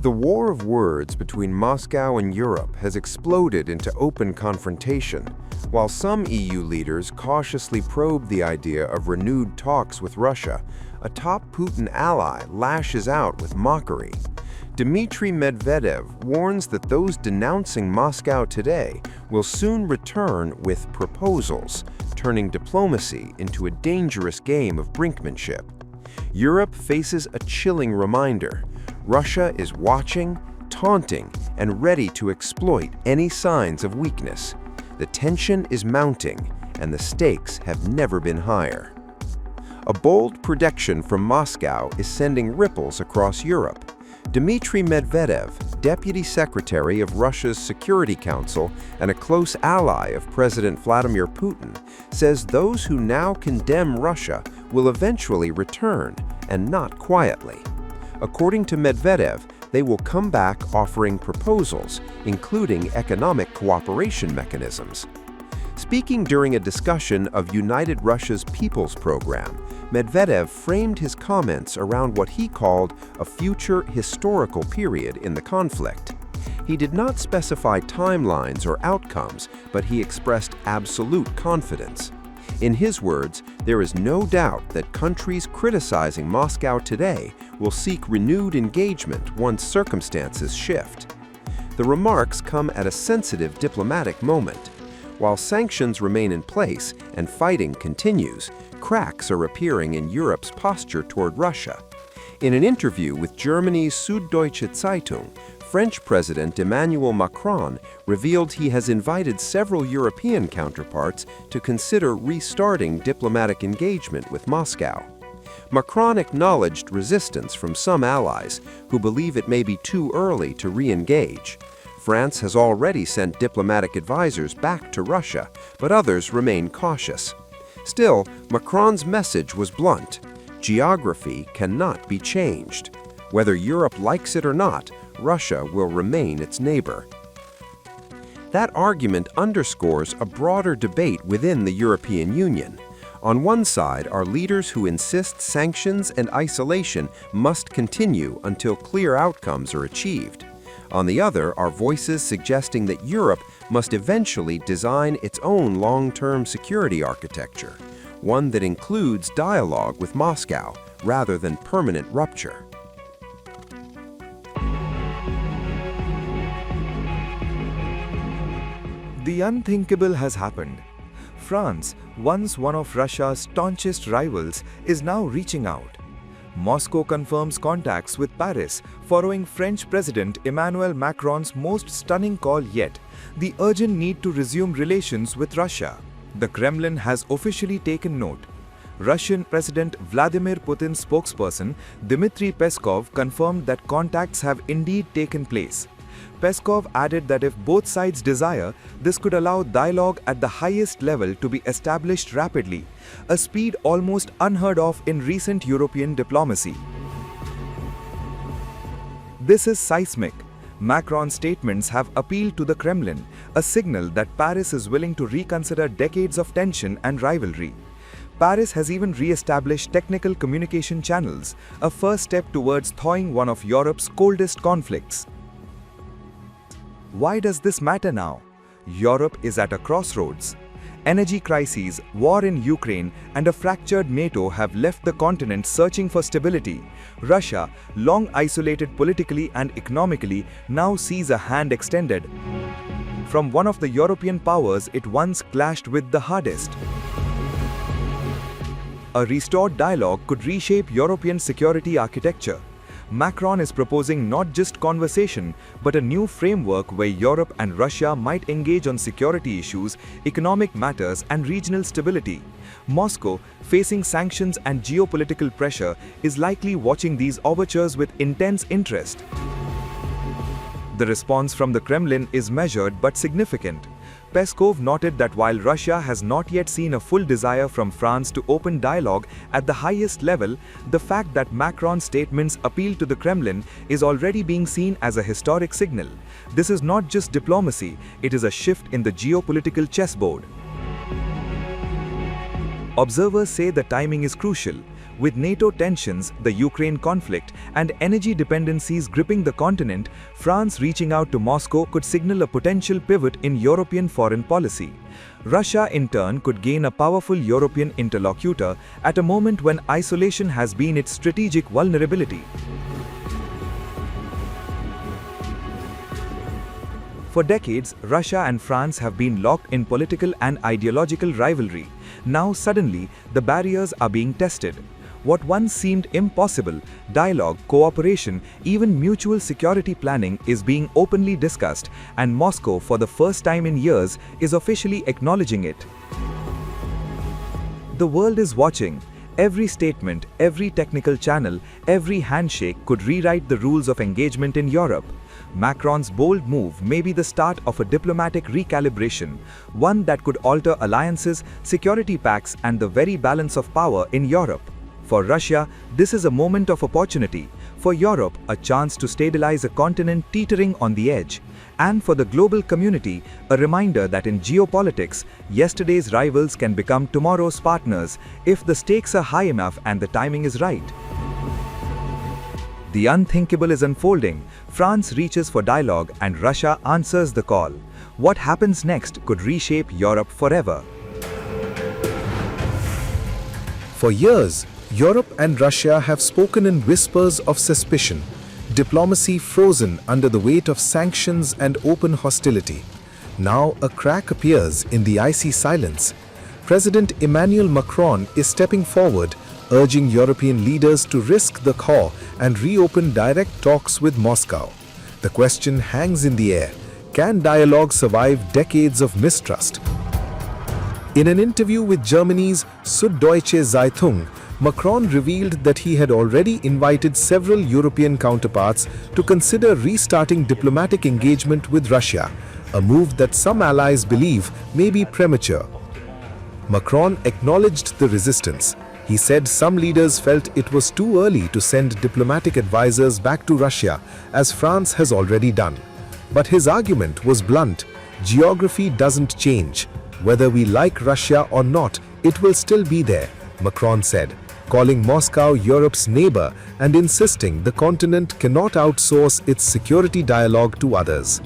The war of words between Moscow and Europe has exploded into open confrontation, while some EU leaders cautiously probe the idea of renewed talks with Russia. A top Putin ally lashes out with mockery. Dmitry Medvedev warns that those denouncing Moscow today will soon return with proposals, turning diplomacy into a dangerous game of brinkmanship. Europe faces a chilling reminder. Russia is watching, taunting, and ready to exploit any signs of weakness. The tension is mounting, and the stakes have never been higher. A bold prediction from Moscow is sending ripples across Europe. Dmitry Medvedev, Deputy Secretary of Russia's Security Council and a close ally of President Vladimir Putin, says those who now condemn Russia will eventually return, and not quietly. According to Medvedev, they will come back offering proposals, including economic cooperation mechanisms. Speaking during a discussion of United Russia's People's Program, Medvedev framed his comments around what he called a future historical period in the conflict. He did not specify timelines or outcomes, but he expressed absolute confidence. In his words, there is no doubt that countries criticizing Moscow today will seek renewed engagement once circumstances shift. The remarks come at a sensitive diplomatic moment. While sanctions remain in place and fighting continues, cracks are appearing in Europe's posture toward Russia. In an interview with Germany's Süddeutsche Zeitung, French President Emmanuel Macron revealed he has invited several European counterparts to consider restarting diplomatic engagement with Moscow. Macron acknowledged resistance from some allies who believe it may be too early to re-engage. France has already sent diplomatic advisors back to Russia, but others remain cautious. Still, Macron's message was blunt. Geography cannot be changed. Whether Europe likes it or not, Russia will remain its neighbor. That argument underscores a broader debate within the European Union. On one side are leaders who insist sanctions and isolation must continue until clear outcomes are achieved. On the other are voices suggesting that Europe must eventually design its own long-term security architecture, one that includes dialogue with Moscow rather than permanent rupture. The unthinkable has happened. France, once one of Russia's staunchest rivals, is now reaching out. Moscow confirms contacts with Paris following French President Emmanuel Macron's most stunning call yet, the urgent need to resume relations with Russia. The Kremlin has officially taken note. Russian President Vladimir Putin's spokesperson Dmitry Peskov confirmed that contacts have indeed taken place. Peskov added that if both sides desire, this could allow dialogue at the highest level to be established rapidly, a speed almost unheard of in recent European diplomacy. This is seismic. Macron's statements have appealed to the Kremlin, a signal that Paris is willing to reconsider decades of tension and rivalry. Paris has even re-established technical communication channels, a first step towards thawing one of Europe's coldest conflicts. Why does this matter now? Europe is at a crossroads. Energy crises, war in Ukraine, and a fractured NATO have left the continent searching for stability. Russia, long isolated politically and economically, now sees a hand extended from one of the European powers it once clashed with the hardest. A restored dialogue could reshape European security architecture. Macron is proposing not just conversation, but a new framework where Europe and Russia might engage on security issues, economic matters, and regional stability. Moscow, facing sanctions and geopolitical pressure, is likely watching these overtures with intense interest. The response from the Kremlin is measured but significant. Peskov noted that while Russia has not yet seen a full desire from France to open dialogue at the highest level, the fact that Macron's statements appeal to the Kremlin is already being seen as a historic signal. This is not just diplomacy, it is a shift in the geopolitical chessboard. Observers say the timing is crucial. With NATO tensions, the Ukraine conflict, and energy dependencies gripping the continent, France reaching out to Moscow could signal a potential pivot in European foreign policy. Russia, in turn, could gain a powerful European interlocutor at a moment when isolation has been its strategic vulnerability. For decades, Russia and France have been locked in political and ideological rivalry. Now, suddenly, the barriers are being tested. What once seemed impossible, dialogue, cooperation, even mutual security planning is being openly discussed, and Moscow, for the first time in years, is officially acknowledging it. The world is watching. Every statement, every technical channel, every handshake could rewrite the rules of engagement in Europe. Macron's bold move may be the start of a diplomatic recalibration, one that could alter alliances, security pacts, and the very balance of power in Europe. For Russia, this is a moment of opportunity. For Europe, a chance to stabilize a continent teetering on the edge. And for the global community, a reminder that in geopolitics, yesterday's rivals can become tomorrow's partners if the stakes are high enough and the timing is right. The unthinkable is unfolding. France reaches for dialogue and Russia answers the call. What happens next could reshape Europe forever. For years, Europe and Russia have spoken in whispers of suspicion, diplomacy frozen under the weight of sanctions and open hostility. Now a crack appears in the icy silence. President Emmanuel Macron is stepping forward, urging European leaders to risk the thaw and reopen direct talks with Moscow. The question hangs in the air: can dialogue survive decades of mistrust? In an interview with Germany's Süddeutsche Zeitung, Macron revealed that he had already invited several European counterparts to consider restarting diplomatic engagement with Russia, a move that some allies believe may be premature. Macron acknowledged the resistance. He said some leaders felt it was too early to send diplomatic advisors back to Russia, as France has already done. But his argument was blunt: geography doesn't change. Whether we like Russia or not, it will still be there, Macron said, calling Moscow Europe's neighbor and insisting the continent cannot outsource its security dialogue to others.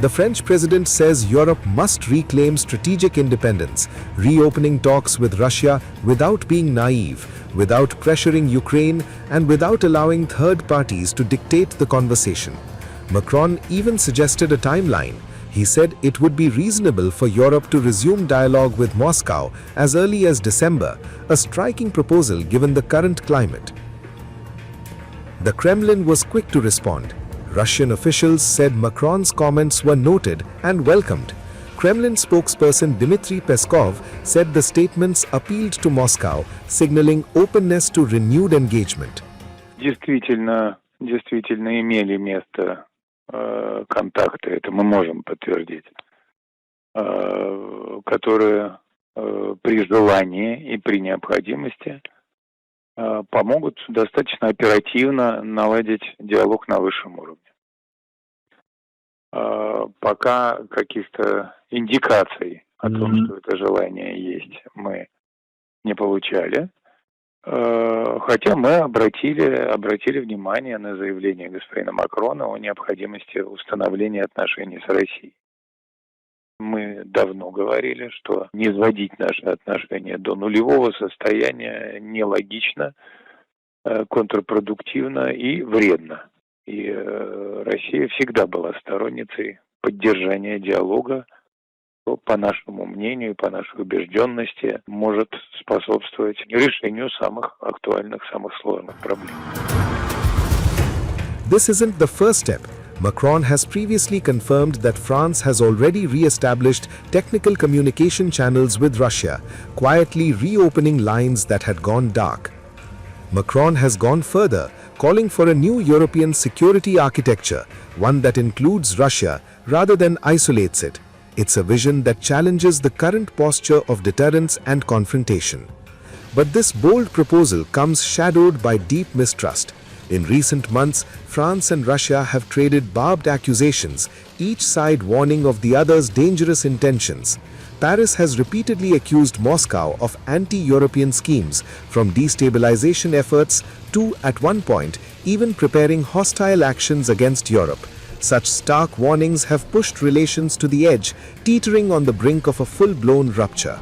The French president says Europe must reclaim strategic independence, reopening talks with Russia without being naive, without pressuring Ukraine, and without allowing third parties to dictate the conversation. Macron even suggested a timeline. He said it would be reasonable for Europe to resume dialogue with Moscow as early as December, a striking proposal given the current climate. The Kremlin was quick to respond. Russian officials said Macron's comments were noted and welcomed. Kremlin spokesperson Dmitry said the statements appealed to Moscow, signaling openness to renewed engagement. Действительно имели место контакты, это мы можем подтвердить, которые при желании и при необходимости помогут достаточно оперативно наладить диалог на высшем уровне. Пока каких-то индикаций о том, что это желание есть, мы не получали. Хотя мы обратили внимание на заявление господина Макрона о необходимости установления отношений с Россией. Мы давно говорили, что не сводить наши отношения до нулевого состояния нелогично, контрпродуктивно и вредно. И Россия всегда была сторонницей поддержания диалога, что, по нашему мнению и по нашей убежденности, может способствовать решению самых актуальных, самых сложных проблем. This isn't the first step. Macron has previously confirmed that France has already re-established technical communication channels with Russia, quietly reopening lines that had gone dark. Macron has gone further, calling for a new European security architecture, one that includes Russia rather than isolates it. It's a vision that challenges the current posture of deterrence and confrontation. But this bold proposal comes shadowed by deep mistrust. In recent months, France and Russia have traded barbed accusations, each side warning of the other's dangerous intentions. Paris has repeatedly accused Moscow of anti-European schemes, from destabilization efforts to, at one point, even preparing hostile actions against Europe. Such stark warnings have pushed relations to the edge, teetering on the brink of a full-blown rupture.